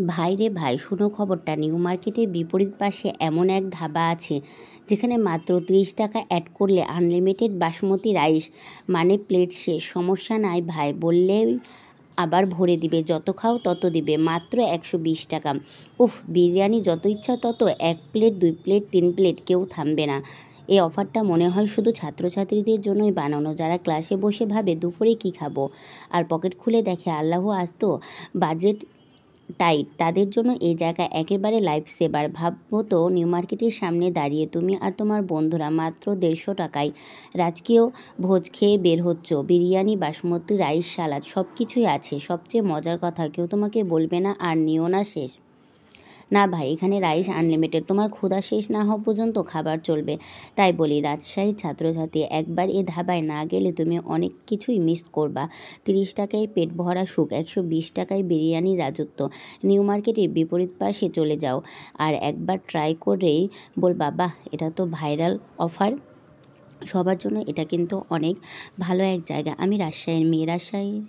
ভাই রে ভাই, শুনো খবরটা। নিউ মার্কেটের বিপরীত পাশে এমন এক ধাবা আছে যেখানে মাত্র 30 টাকা অ্যাড করলে আনলিমিটেড বাসমতি রাইস, মানে প্লেট শেষ। সমস্যা নাই ভাই, বললেই আবার ভরে দিবে, যত খাও তত দিবে, মাত্র 120 টাকা। উফ, বিরিয়ানি যত ইচ্ছা তত, 1 প্লেট 2 প্লেট 3 প্লেট, কেউ থামবে না। এই অফারটা মনে হয় শুধু ছাত্রছাত্রীদের জন্যই বানানো, যারা ক্লাসে বসে ভাবে দুপুরে কি খাবো, আর পকেট খুলে দেখে আল্লাহ আজ তো বাজেট টাইট। তাদের জন্য এই জায়গা একেবারে লাইফ সেভার। ভাববো তো, নিউ মার্কেটের সামনে দাঁড়িয়ে তুমি আর তোমার বন্ধুরা মাত্র 150 টাকায় রাজকীয় ভোজ খেয়ে বের হচ্ছ। বিরিয়ানি, বাসমতি রাইস, সালাদ, সব কিছুই আছে। সবচেয়ে মজার কথা, কেউ তোমাকে বলবে না আর নিও না শেষ। না ভাই, এখানে রাইস আনলিমিটেড, তোমার ক্ষুধা শেষ না হওয়া পর্যন্ত খাবার চলবে। তাই বলি, রাজশাহীর ছাত্রছাত্রী, একবার এ ধাবায় না গেলে তুমি অনেক কিছুই মিস করবা। 30 টাকায় পেট ভরা সুখ, 120 টাকায় বিরিয়ানির রাজত্ব। নিউ মার্কেটের বিপরীত পাশে চলে যাও, আর একবার ট্রাই করেই বলবা, বাহ, এটা তো ভাইরাল অফার। সবার জন্য এটা কিন্তু অনেক ভালো এক জায়গা। আমি রাজশাহীর মেয়ে, রাজশাহীর